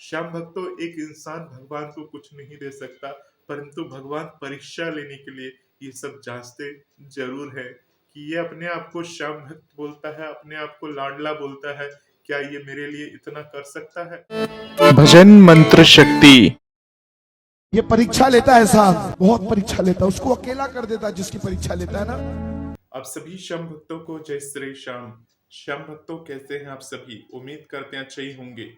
श्याम भक्तों, एक इंसान भगवान को कुछ नहीं दे सकता, परंतु भगवान परीक्षा लेने के लिए ये सब जांचते जरूर है कि ये अपने आप को श्याम भक्त बोलता है, अपने आप को लाडला बोलता है, क्या ये मेरे लिए इतना कर सकता है। भजन मंत्र शक्ति। ये परीक्षा लेता है साहब, बहुत परीक्षा लेता है, उसको अकेला कर देता है जिसकी परीक्षा लेता है ना। आप सभी श्याम भक्तों को जय श्री श्याम। श्याम भक्तों कैसे हैं आप सभी? उम्मीद करते हैं अच्छे ही होंगे।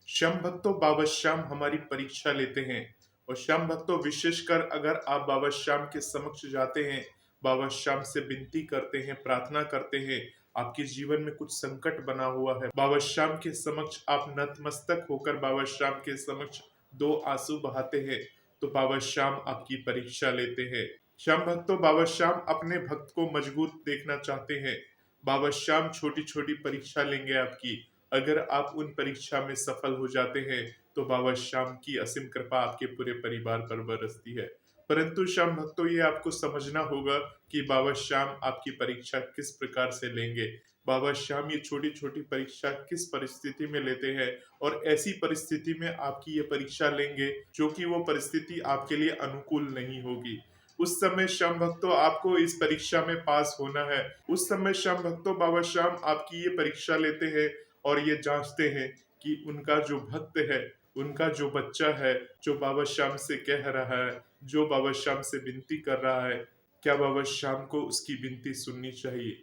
श्याम भक्तों, बाबा श्याम हमारी परीक्षा लेते हैं। और श्याम भक्तों, विशेषकर अगर आप बाबा श्याम के समक्ष जाते हैं, बाबा श्याम से विनती करते हैं, प्रार्थना करते हैं, आपके जीवन में कुछ संकट बना हुआ है, बाबा श्याम के समक्ष आप नतमस्तक होकर बाबा श्याम के समक्ष दो आंसू बहाते हैं, तो बाबा श्याम आपकी परीक्षा लेते हैं। श्याम भक्तों, बाबा श्याम अपने भक्त को मजबूत देखना चाहते हैं। बाबा श्याम छोटी छोटी परीक्षा लेंगे आपकी। अगर आप उन परीक्षा में सफल हो जाते हैं तो बाबा श्याम की असीम कृपा आपके पूरे परिवार पर बरसती है। परंतु श्याम भक्तों, ये आपको समझना होगा कि बाबा श्याम आपकी परीक्षा किस प्रकार से लेंगे। बाबा श्याम ये छोटी छोटी परीक्षा किस परिस्थिति में लेते हैं, और ऐसी परिस्थिति में आपकी ये परीक्षा लेंगे जो कि वो परिस्थिति आपके लिए अनुकूल नहीं होगी। उस समय श्याम भक्तों, आपको इस परीक्षा में पास होना है। उस समय श्याम भक्तों, बाबा श्याम आपकी ये परीक्षा लेते हैं और ये जांचते हैं कि उनका जो भक्त है, उनका जो बच्चा है, जो बाबा श्याम से कह रहा है, जो बाबा श्याम से विनती कर रहा है, क्या बाबा श्याम को उसकी विनती सुननी चाहिए।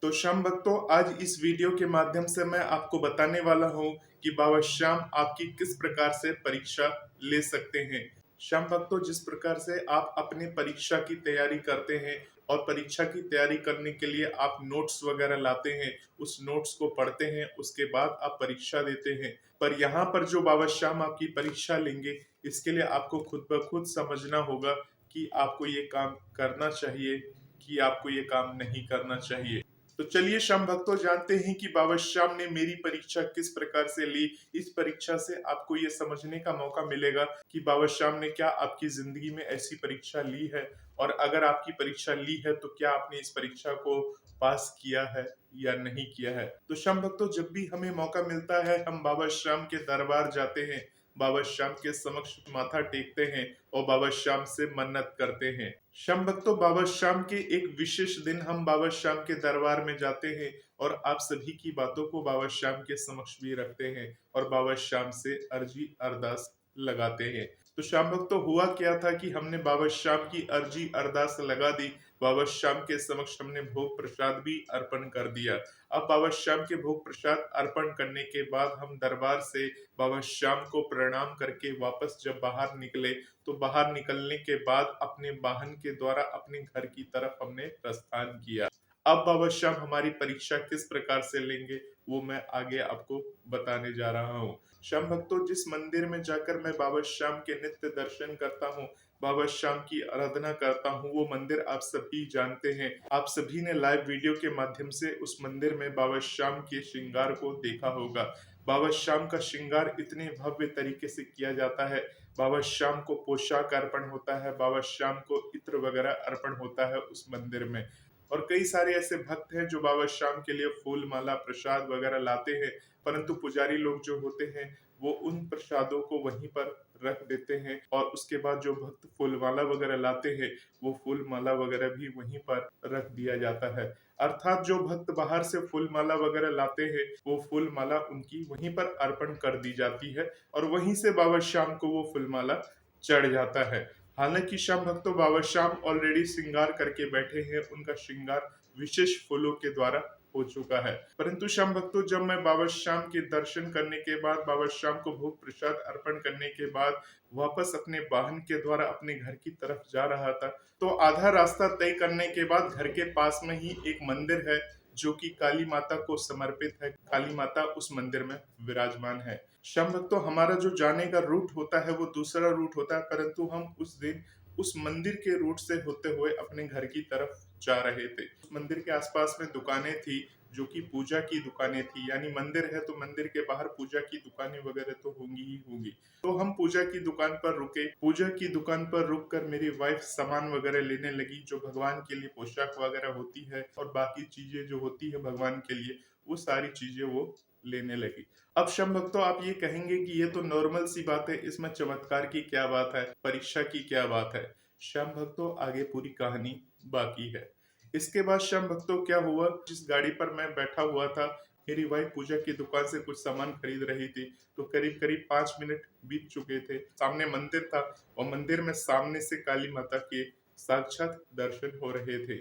तो श्याम भक्तों, आज इस वीडियो के माध्यम से मैं आपको बताने वाला हूँ कि बाबा श्याम आपकी किस प्रकार से परीक्षा ले सकते हैं। श्याम भक्तों, जिस प्रकार से आप अपनी परीक्षा की तैयारी करते हैं और परीक्षा की तैयारी करने के लिए आप नोट्स वगैरह लाते हैं, उस नोट्स को पढ़ते हैं, उसके बाद आप परीक्षा देते हैं। पर यहाँ पर जो बाबा श्याम आपकी परीक्षा लेंगे, इसके लिए आपको खुद ब खुद समझना होगा कि आपको ये काम करना चाहिए कि आपको ये काम नहीं करना चाहिए। तो चलिए श्याम भक्तों, जानते हैं कि बाबा श्याम ने मेरी परीक्षा किस प्रकार से ली। इस परीक्षा से आपको ये समझने का मौका मिलेगा कि बाबा श्याम ने क्या आपकी जिंदगी में ऐसी परीक्षा ली है, और अगर आपकी परीक्षा ली है तो क्या आपने इस परीक्षा को पास किया है या नहीं किया है। तो श्याम भक्तों, जब भी हमें मौका मिलता है हम बाबा श्याम के दरबार जाते हैं, बाबा श्याम के समक्ष माथा टेकते हैं और बाबा श्याम से मन्नत करते हैं। श्याम भक्तों, बाबा श्याम के एक विशेष दिन हम बाबा श्याम के दरबार में जाते हैं और आप सभी की बातों को बाबा श्याम के समक्ष भी रखते हैं और बाबा श्याम से अर्जी अरदास लगाते हैं। तो श्याम भक्तों, हुआ क्या था कि हमने बाबा श्याम की अर्जी अरदास लगा दी, बाबा श्याम के समक्ष हमने भोग प्रसाद भी अर्पण कर दिया। अब बाबा श्याम के भोग प्रसाद अर्पण करने के बाद हम दरबार से बाबा श्याम को प्रणाम करके वापस जब बाहर निकले, तो बाहर निकलने के बाद अपने वाहन के द्वारा अपने घर की तरफ हमने प्रस्थान किया। अब बाबा श्याम हमारी परीक्षा किस प्रकार से लेंगे वो मैं आगे आपको बताने जा रहा हूँ। श्याम भक्तों, जिस मंदिर में जाकर मैं बाबा श्याम के नित्य दर्शन करता हूँ, बाबा श्याम की आराधना करता हूँ, वो मंदिर आप सभी जानते हैं। आप सभी ने लाइव वीडियो के माध्यम से उस मंदिर में बाबा श्याम के श्रृंगार को देखा होगा। बाबा श्याम का श्रृंगार इतने भव्य तरीके से किया जाता है। बाबा श्याम को पोशाक अर्पण होता है, बाबा श्याम को इत्र वगैरह अर्पण होता है उस मंदिर में। और कई सारे ऐसे भक्त हैं जो बाबा श्याम के लिए फूल माला प्रसाद वगैरह लाते हैं, परंतु पुजारी लोग जो होते हैं वो उन प्रसादों को वहीं पर रख देते हैं, और उसके बाद जो भक्त फूल माला वगैरह लाते हैं वो फूल माला वगैरह भी वहीं पर रख दिया जाता है। अर्थात जो भक्त बाहर से फूल माला वगैरह लाते हैं वो फूल माला उनकी वहीं पर अर्पण कर दी जाती है और वहीं से बाबा श्याम को वो फूल माला चढ़ जाता है। हालांकि श्याम भक्तों, बाबा श्याम ऑलरेडी श्रृंगार करके बैठे हैं, उनका श्रृंगार विशेष फूलों के द्वारा हो चुका है। परंतु श्याम भक्तों, जब मैं बाबा श्याम के दर्शन करने के बाद, बाबा श्याम को भोग प्रसाद अर्पण करने के बाद वापस अपने वाहन के द्वारा अपने घर की तरफ जा रहा था, तो आधा रास्ता तय करने के बाद घर के पास में ही एक मंदिर है जो कि काली माता को समर्पित है। काली माता उस मंदिर में विराजमान है। श्याम भक्तों, हमारा जो जाने का रूट होता है वो दूसरा रूट होता है, परंतु हम उस दिन उस मंदिर के रूट से होते हुए अपने घर की तरफ जा रहे थे। मंदिर के आसपास में दुकानें थी जो कि पूजा की दुकानें थी, यानी मंदिर है तो मंदिर के बाहर पूजा की दुकानें वगैरह तो होंगी ही होंगी। तो हम पूजा की दुकान पर रुके। पूजा की दुकान पर रुक कर मेरी वाइफ सामान वगैरह लेने लगी, जो भगवान के लिए पोशाक वगैरह होती है और बाकी चीजें जो होती है भगवान के लिए, वो सारी चीजें वो लेने लगी। अब श्याम भक्तों, आप ये कहेंगे कि ये तो नॉर्मल सी बात है, इसमें चमत्कार की क्या बात है, परीक्षा की क्या बात है। श्याम भक्तों, आगे पूरी कहानी बाकी है। इसके बाद श्याम भक्तों क्या हुआ, जिस गाड़ी पर मैं बैठा हुआ था, मेरी वाइफ पूजा की दुकान से कुछ सामान खरीद रही थी। तो करीब करीब 5 मिनट बीत चुके थे। सामने मंदिर था और मंदिर में सामने से काली माता के साक्षात दर्शन हो रहे थे।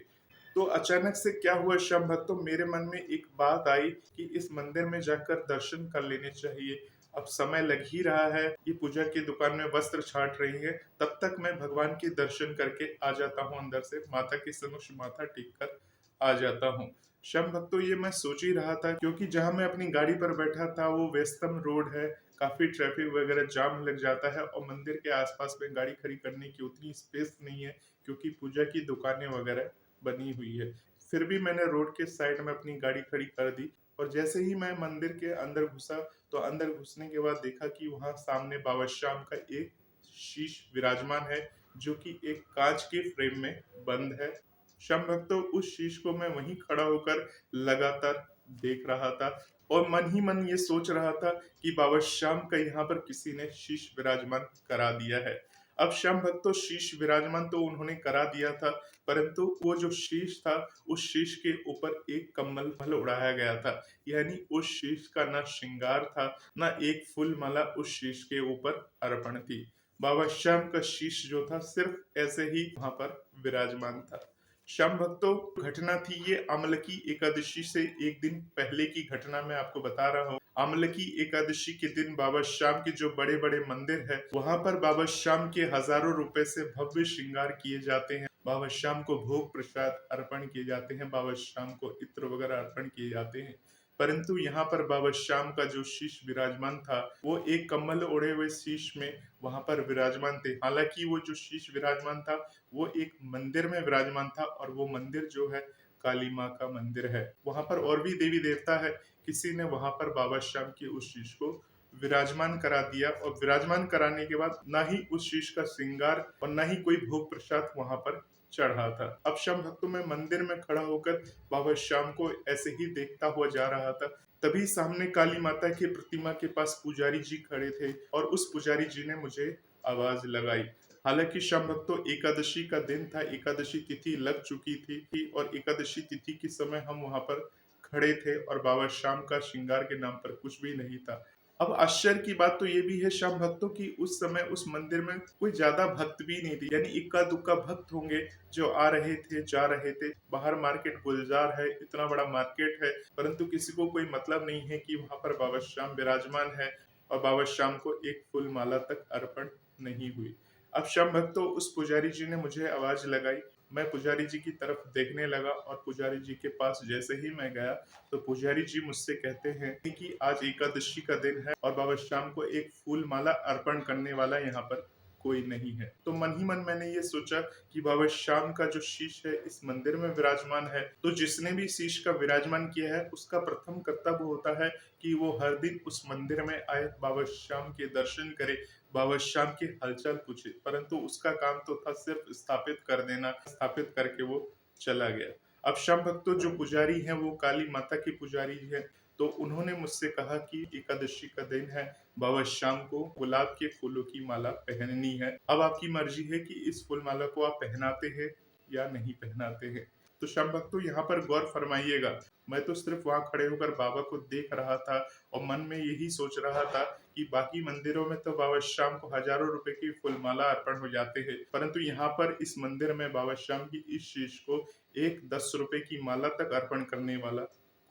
तो अचानक से क्या हुआ श्याम भक्तों, मेरे मन में एक बात आई कि इस मंदिर में जाकर दर्शन कर लेने चाहिए। अब समय लग ही रहा है, ये पूजा की दुकान में वस्त्र छाट रही है, तब तक मैं भगवान के दर्शन करके आ जाता हूँ, अंदर से माता के समक्ष माथा टेक कर आ जाता हूँ। श्याम भक्तों, ये मैं सोच ही रहा था, क्योंकि जहाँ मैं अपनी गाड़ी पर बैठा था वो व्यस्तम रोड है, काफी ट्रैफिक वगैरह जाम लग जाता है और मंदिर के आसपास में गाड़ी खड़ी करने की उतनी स्पेस नहीं है, क्योंकि पूजा की दुकानें वगैरह बनी हुई है। फिर भी मैंने रोड के साइड में अपनी गाड़ी खड़ी कर दी और जैसे ही मैं मंदिर के अंदर घुसा, तो अंदर घुसने के बाद देखा कि वहां सामने बाबा श्याम का एक शीश विराजमान है, जो कि एक कांच के फ्रेम में बंद है। श्याम भक्तों, उस शीश को मैं वहीं खड़ा होकर लगातार देख रहा था और मन ही मन ये सोच रहा था कि बाबा श्याम का यहाँ पर किसी ने शीश विराजमान करा दिया है। अब श्याम भक्तों, शीश विराजमान तो उन्होंने करा दिया था, परंतु वो जो शीश था, उस शीश के ऊपर एक कम्बल उड़ाया गया था। यानी उस शीश का ना श्रृंगार था, ना एक फूल माला उस शीश के ऊपर अर्पण थी। बाबा श्याम का शीश जो था सिर्फ ऐसे ही वहां पर विराजमान था। श्याम भक्तों, घटना थी ये अमलकी एकादशी से एक दिन पहले की घटना मैं आपको बता रहा हूँ। अमलकी एकादशी के दिन बाबा श्याम के जो बड़े बड़े मंदिर है, वहां पर बाबा श्याम के हजारों रुपए से भव्य श्रृंगार किए जाते हैं। बाबा श्याम को भोग प्रसाद अर्पण किए जाते हैं, बाबा श्याम को इत्र वगैरह अर्पण किए जाते हैं। परंतु यहाँ पर बाबा श्याम का जो शीश विराजमान था, वो एक कम्बल ओढ़े हुए शीश में वहां पर विराजमान थे। हालांकि वो जो शीश विराजमान था, वो एक मंदिर में विराजमान था और वो मंदिर जो है काली माँ का मंदिर है। वहां पर और भी देवी देवता है, किसी ने वहां पर बाबा श्याम की उस शीश को विराजमान करा दिया और विराजमान कराने के बाद ना ही उस शीश का श्रृंगार और ना ही कोई भोग प्रसाद वहां पर चढ़ा था। अब श्याम भक्तों, मैं मंदिर में खड़ा होकर बाबा श्याम को ऐसे ही देखता हुआ जा रहा था। तभी सामने काली माता की प्रतिमा के पास पुजारी जी खड़े थे और उस पुजारी जी ने मुझे आवाज लगाई। हालांकि श्याम भक्तों, एकादशी का दिन था, एकादशी तिथि लग चुकी थी और एकादशी तिथि के समय हम वहां पर खड़े थे और बाबा श्याम का श्रृंगार के नाम पर कुछ भी नहीं था। अब आश्चर्य की बात तो ये भी है श्याम भक्तों की उस समय उस मंदिर में कोई ज्यादा भक्त भी नहीं थे, यानी इक्का दुक्का भक्त होंगे जो आ रहे थे जा रहे थे। बाहर मार्केट गुलजार है, इतना बड़ा मार्केट है, परंतु किसी को कोई मतलब नहीं है कि वहां पर बाबा श्याम विराजमान है और बाबा श्याम को एक फूल माला तक अर्पण नहीं हुई। अब श्याम भक्तों, उस पुजारी जी ने मुझे आवाज लगाई। मैं पुजारी जी की तरफ देखने लगा और पुजारी जी के पास जैसे ही मैं गया, तो पुजारी जी मुझसे कहते हैं कि आज एकादशी का दिन है और बाबा श्याम को एक फूल माला अर्पण करने वाला यहाँ पर कोई नहीं है। तो मन ही मन मैंने ये सोचा कि बाबा श्याम का जो शीश है इस मंदिर में विराजमान है, तो जिसने भी शीश का विराजमान किया है उसका प्रथम कर्तव्य होता है कि वो हर दिन उस मंदिर में आए, बाबा श्याम के दर्शन करे, बाबा श्याम की हलचल पूछे। परंतु उसका काम तो था सिर्फ स्थापित कर देना, स्थापित करके वो चला गया। अब श्याम भक्तों, जो पुजारी हैं वो काली माता की पुजारी है, तो उन्होंने मुझसे कहा कि एकादशी का दिन है, बाबा श्याम को गुलाब के फूलों की माला पहननी है। अब आपकी मर्जी है कि इस फूल माला को आप पहनाते हैं या नहीं पहनाते हैं। तो श्याम भक्तों, यहाँ पर गौर फरमाइएगा, मैं तो सिर्फ वहां खड़े होकर बाबा को देख रहा था और मन में यही सोच रहा था कि बाकी मंदिरों में तो बाबा श्याम को हजारों रुपए की फूलमाला अर्पण हो जाते हैं, परंतु यहाँ पर इस मंदिर में बाबा श्याम की इस शीश को एक 10 रुपए की माला तक अर्पण करने वाला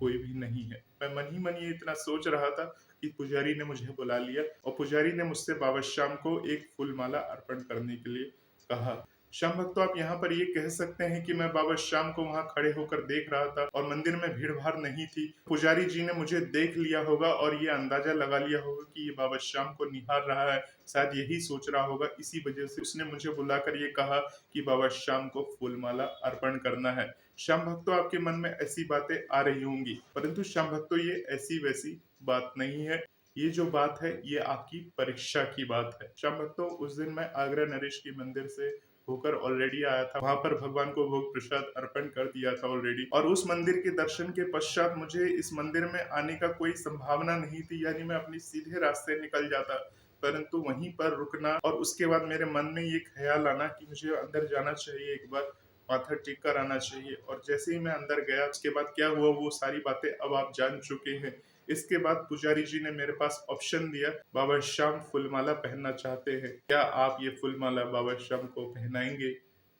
कोई भी नहीं है। मैं मन ही मन ये इतना सोच रहा था कि पुजारी ने मुझे बुला लिया और पुजारी ने मुझसे बाबा श्याम को एक फूलमाला अर्पण करने के लिए कहा। श्याम भक्तों, आप यहाँ पर ये कह सकते हैं कि मैं बाबा श्याम को वहां खड़े होकर देख रहा था और मंदिर में भीड़ भाड़ नहीं थी। पुजारी जी ने मुझे देख लिया होगा और ये अंदाजा लगा लिया होगा कि ये बाबा श्याम को निहार रहा है, शायद यही सोच रहा होगा, इसी वजह से उसने मुझे बुलाकर ये कहा कि बाबा श्याम को फूलमाला अर्पण करना है। श्याम भक्तों, आपके मन में ऐसी बातें आ रही होंगी, परंतु श्याम भक्तों, ये ऐसी वैसी बात नहीं है। ये जो बात है ये आपकी परीक्षा की बात है। श्याम भक्तों, उस दिन मैं आगरा नरेश के मंदिर से होकर ऑलरेडी आया था। वहां पर भगवान को भोग प्रसाद अर्पण कर दिया था ऑलरेडी, और उस मंदिर के दर्शन के पश्चात मुझे इस मंदिर में आने का कोई संभावना नहीं थी, यानी मैं अपनी सीधे रास्ते निकल जाता। परंतु वहीं पर रुकना और उसके बाद मेरे मन में ये ख्याल आना कि मुझे अंदर जाना चाहिए, एक बार माथा टेक कर आना चाहिए। और जैसे ही मैं अंदर गया, उसके बाद क्या हुआ वो सारी बातें अब आप जान चुके हैं। इसके बाद पुजारी जी ने मेरे पास ऑप्शन दिया, बाबा श्याम फूलमाला पहनना चाहते हैं, क्या आप ये फूलमाला बाबा श्याम को पहनाएंगे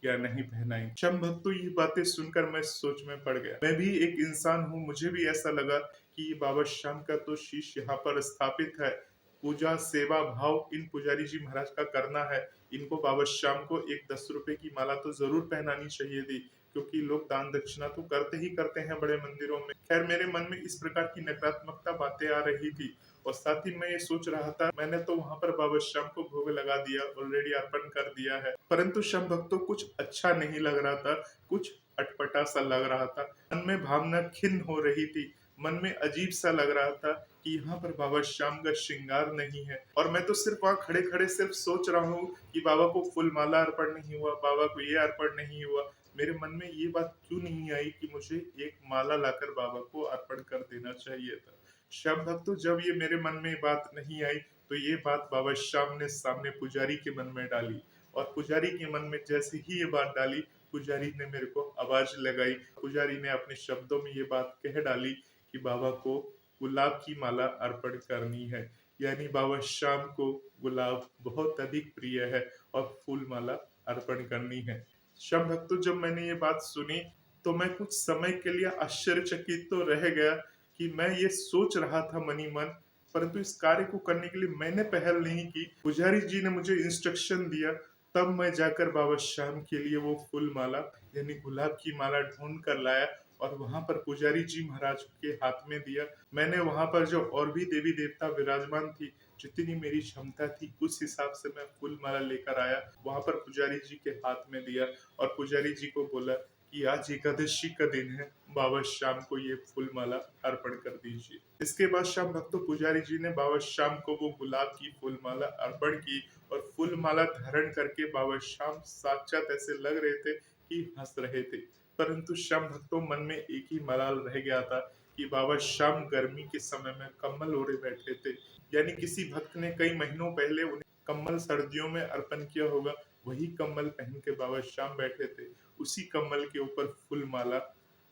या नहीं पहनाएंगे। श्याम भक्तों, ये बातें सुनकर मैं सोच में पड़ गया। मैं भी एक इंसान हूँ, मुझे भी ऐसा लगा कि बाबा श्याम का तो शीश यहाँ पर स्थापित है, पूजा सेवा भाव इन पुजारी जी महाराज का करना है। इनको बाबा श्याम को एक 10 रुपए की माला तो जरूर पहनानी चाहिए थी, क्योंकि लोग दान दक्षिणा तो करते ही करते हैं बड़े मंदिरों में। खैर, मेरे मन में इस प्रकार की नकारात्मकता बातें आ रही थी, और साथ ही मैं ये सोच रहा था, मैंने तो वहां पर बाबा श्याम को भोग लगा दिया, ऑलरेडी अर्पण कर दिया है, परंतु श्याम भक्तों कुछ अच्छा नहीं लग रहा था, कुछ अटपटा सा लग रहा था। मन में भावना खिन्न हो रही थी, मन में अजीब सा लग रहा था कि यहाँ पर बाबा श्याम का श्रृंगार नहीं है, और मैं तो सिर्फ वहां खड़े खड़े सिर्फ सोच रहा हूँ कि बाबा को फूल माला अर्पण नहीं हुआ, बाबा को ये अर्पण नहीं हुआ। मेरे मन में ये बात क्यों नहीं आई कि मुझे एक माला लाकर बाबा को अर्पण कर देना चाहिए था। श्याम भक्तों, जब ये मेरे मन में बात नहीं आई, तो ये बात बाबा श्याम ने सामने पुजारी के मन में डाली, और पुजारी के मन में जैसे ही ये बात डाली, पुजारी ने मेरे को आवाज लगाई। पुजारी ने अपने शब्दों में ये बात कह डाली कि बाबा को गुलाब की माला अर्पण करनी है, यानी बाबा श्याम को गुलाब बहुत अधिक प्रिय है और फूल माला अर्पण करनी है। श्याम भक्तों, जब मैंने ये बात सुनी, तो मैं कुछ समय के लिए आश्चर्यचकित तो रह गया कि मैं ये सोच रहा था मनी मन, परंतु इस कार्य को करने के लिए मैंने पहल नहीं की। पुजारी जी ने मुझे इंस्ट्रक्शन दिया, तब मैं जाकर बाबा श्याम के लिए वो फूल माला यानी गुलाब की माला ढूंढ कर लाया, और वहां पर पुजारी जी महाराज के हाथ में दिया। मैंने वहां पर जो और भी देवी देवता विराजमान थी, जितनी मेरी क्षमता थी उस हिसाब से मैं फूल माला लेकर आया, वहां पर पुजारी जी के हाथ में दिया, और पुजारी जी को बोला कि आज एकादशी का दिन है, बाबा श्याम को ये फूल माला अर्पण कर दीजिए। इसके बाद श्याम भक्तों, पुजारी जी ने बाबा श्याम को वो गुलाब की फूल माला अर्पण की, और फूल माला धारण करके बाबा श्याम साक्षात ऐसे लग रहे थे कि हंस रहे थे। परंतु श्याम भक्तों, मन में एक ही मलाल रह गया था कि बाबा श्याम गर्मी के समय में कम्बल ओढ़े बैठे थे, यानी किसी भक्त ने कई महीनों पहले उन्हें कम्बल सर्दियों में अर्पण किया होगा, वही कम्बल पहन के बाबा श्याम बैठे थे, उसी कम्बल के ऊपर फूल माला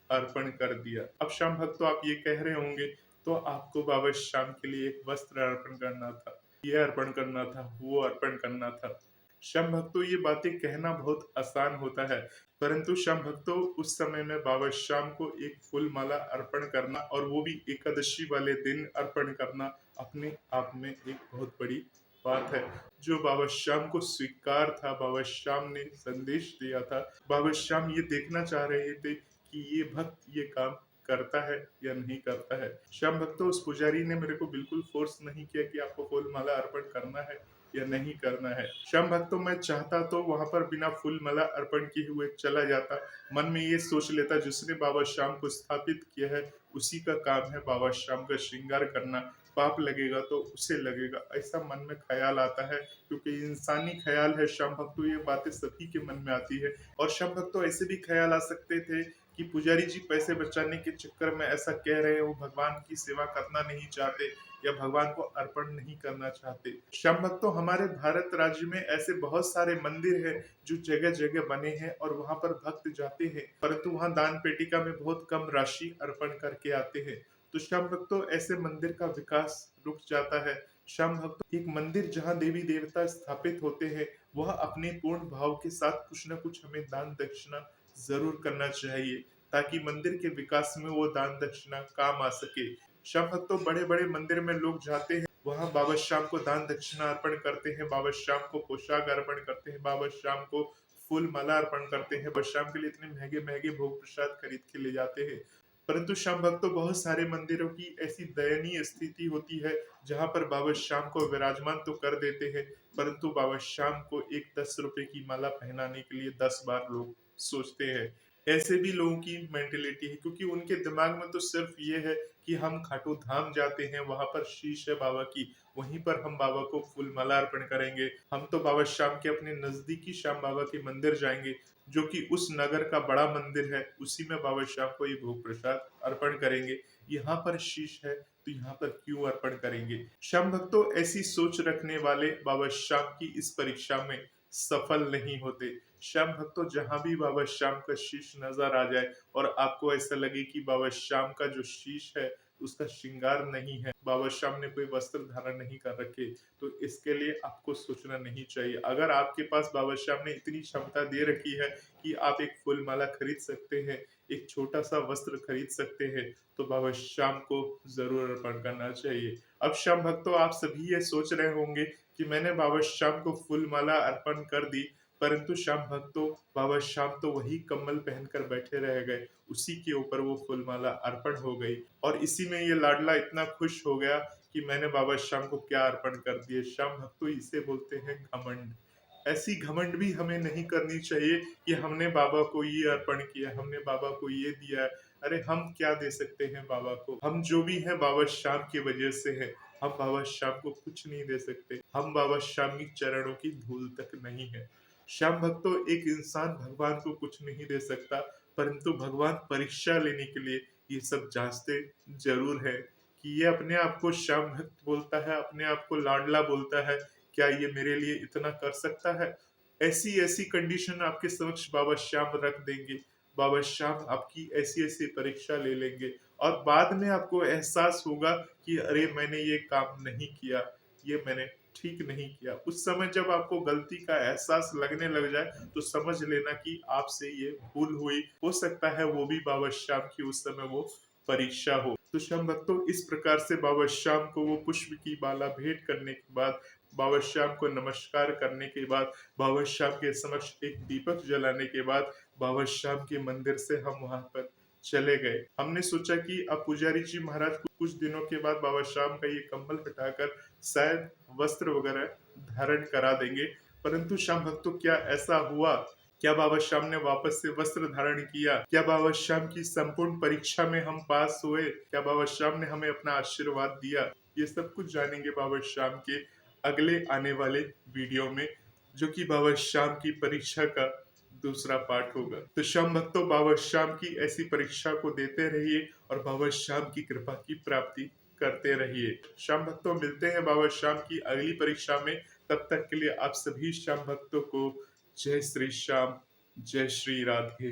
अर्पण कर दिया। अब श्याम भक्तों, आप ये कह रहे होंगे, तो आपको बाबा श्याम के लिए एक वस्त्र अर्पण करना था, ये अर्पण करना था, वो अर्पण करना था। श्याम भक्तों, ये बातें कहना बहुत आसान होता है, परंतु श्याम भक्तों, उस समय में बाबा श्याम को एक फूल माला अर्पण करना, और वो भी एकादशी वाले दिन अर्पण करना, अपने आप में एक बहुत बड़ी बात है, जो बाबा श्याम को स्वीकार था। बाबा श्याम ने संदेश दिया था, बाबा श्याम ये देखना चाह रहे थे कि ये भक्त ये काम करता है या नहीं करता है। श्याम भक्तों, उस पुजारी ने मेरे को बिल्कुल फोर्स नहीं किया कि आपको फूल माला अर्पण करना है या नहीं करना है। श्याम भक्तों, मैं चाहता तो वहां पर बिना फूल माला अर्पण किए हुए चला जाता, मन में ये सोच लेता, जिसने बाबा श्याम को स्थापित किया है उसी का काम है बाबा श्याम का श्रृंगार करना, पाप लगेगा तो उसे लगेगा, ऐसा मन में ख्याल आता है, क्योंकि इंसानी ख्याल है श्याम भक्तों, ये बातें सभी के मन में आती है। और श्याम भक्तों, ऐसे भी ख्याल आ सकते थे कि पुजारी जी पैसे बचाने के चक्कर में ऐसा कह रहे हो, भगवान की सेवा करना नहीं चाहते या भगवान को अर्पण नहीं करना चाहते। श्याम भक्तों, हमारे भारत राज्य में ऐसे बहुत सारे मंदिर हैं जो जगह जगह बने हैं, और वहां पर भक्त जाते हैं, परंतु वहां दान पेटिका में बहुत कम राशि अर्पण करके आते हैं। तो श्याम भक्तों, ऐसे मंदिर का विकास रुक जाता है। श्याम भक्तों, एक मंदिर जहाँ देवी देवता स्थापित होते हैं, वह अपने पूर्ण भाव के साथ कुछ न कुछ हमें दान दक्षिणा जरूर करना चाहिए, ताकि मंदिर के विकास में वो दान दक्षिणा काम आ सके। श्याम भक्तों, बड़े बड़े मंदिर में लोग जाते हैं, वहां बाबा श्याम को दान दक्षिणा अर्पण करते हैं, बाबा श्याम को पोशाक अर्पण करते हैं, बाबा श्याम को फूल माला अर्पण करते हैं, बाबा श्याम के लिए इतने महंगे महंगे भोग प्रसाद खरीद के ले जाते हैं। परंतु श्याम भक्तों, बहुत सारे मंदिरों की ऐसी दयनीय स्थिति होती है, जहां पर बाबा श्याम को विराजमान तो कर देते हैं, परंतु बाबा श्याम को एक 10 रुपए की माला पहनाने के लिए 10 बार लोग सोचते हैं। ऐसे भी लोगों की मेंटेलिटी है, क्योंकि उनके दिमाग में तो सिर्फ ये है कि हम खाटू धाम जाते हैं, वहां पर शीश है बाबा की, वहीं पर हम बाबा को फूल माला अर्पण करेंगे। हम तो बाबा श्याम के अपने नजदीकी श्याम बाबा के मंदिर जाएंगे, जो कि उस नगर का बड़ा मंदिर है, उसी में बाबा श्याम को ये भोग प्रसाद अर्पण करेंगे। यहाँ पर शीश है तो यहाँ पर क्यों अर्पण करेंगे? श्याम भक्तों, ऐसी सोच रखने वाले बाबा श्याम की इस परीक्षा में सफल नहीं होते। श्याम भक्तों, जहां भी बाबा श्याम का शीश नजर आ जाए और आपको ऐसा लगे कि बाबा श्याम का जो शीश है उसका श्रृंगार नहीं है, बाबा श्याम ने कोई वस्त्र धारण नहीं कर रखे, तो इसके लिए आपको सोचना नहीं चाहिए। अगर आपके पास बाबा श्याम ने इतनी क्षमता दे रखी है कि आप एक फूल माला खरीद सकते हैं, एक छोटा सा वस्त्र खरीद सकते हैं, तो बाबा श्याम को जरूर अर्पण करना चाहिए। अब श्याम भक्तों, आप सभी ये सोच रहे होंगे कि मैंने बाबा श्याम को फूल माला अर्पण कर दी, परंतु श्याम भक्तों, बाबा श्याम तो वही कम्बल पहनकर बैठे रह गए, उसी के ऊपर वो फूलमाला अर्पण हो गई और इसी में ये लाडला इतना खुश हो गया कि मैंने बाबा श्याम को क्या अर्पण कर दिए। श्याम भक्तों, इसे बोलते हैं घमंड। ऐसी घमंड भी हमें नहीं करनी चाहिए कि हमने बाबा को ये अर्पण किया, हमने बाबा को ये दिया। अरे हम क्या दे सकते हैं बाबा को? हम जो भी हैं बाबा श्याम की वजह से है। हम बाबा श्याम को कुछ नहीं दे सकते, हम बाबा श्याम की चरणों की धूल तक नहीं है। श्याम भक्तों, एक इंसान भगवान को कुछ नहीं दे सकता, परंतु भगवान परीक्षा लेने के लिए ये सब जांचते जरूर है कि ये अपने आप को श्याम भक्त बोलता है, अपने आप को लाडला बोलता है, क्या ये मेरे लिए इतना कर सकता है? ऐसी ऐसी कंडीशन आपके समक्ष बाबा श्याम रख देंगे, बाबा श्याम आपकी ऐसी ऐसी परीक्षा ले लेंगे और बाद में आपको एहसास होगा कि अरे मैंने ये काम नहीं किया, ये मैंने ठीक नहीं किया। उस समय जब आपको गलती का एहसास लगने लग जाए तो समझ लेना कि आपसे ये भूल हुई। हो सकता है वो भी बाबा श्याम की उस समय वो परीक्षा हो। तो श्याम भक्तों, इस प्रकार से बाबा श्याम को वो पुष्प की माला भेंट करने के बाद, बाबा श्याम को नमस्कार करने के बाद, बाबा श्याम के समक्ष एक दीपक जलाने के बाद बाबा श्याम के मंदिर से हम वहां पर चले गए। हमने सोचा कि अब पुजारी जी महाराज कुछ दिनों के बाद बाबा श्याम का ये कम्बल हटाकर शायद वस्त्र वगैरह धारण करा देंगे, परंतु श्याम भक्तों, क्या ऐसा हुआ? क्या बाबा श्याम ने वापस से वस्त्र धारण किया? क्या बाबा श्याम की संपूर्ण परीक्षा में हम पास हुए? क्या बाबा श्याम ने हमें अपना आशीर्वाद दिया? ये सब कुछ जानेंगे बाबा श्याम के अगले आने वाले वीडियो में, जो कि बाबा श्याम की परीक्षा का दूसरा पार्ट होगा। तो श्याम भक्तों, बाबा श्याम की ऐसी परीक्षा को देते रहिए और बाबा श्याम की कृपा की प्राप्ति करते रहिए। श्याम भक्तों, मिलते हैं बाबा श्याम की अगली परीक्षा में। तब तक के लिए आप सभी श्याम भक्तों को जय श्री श्याम, जय श्री राधे।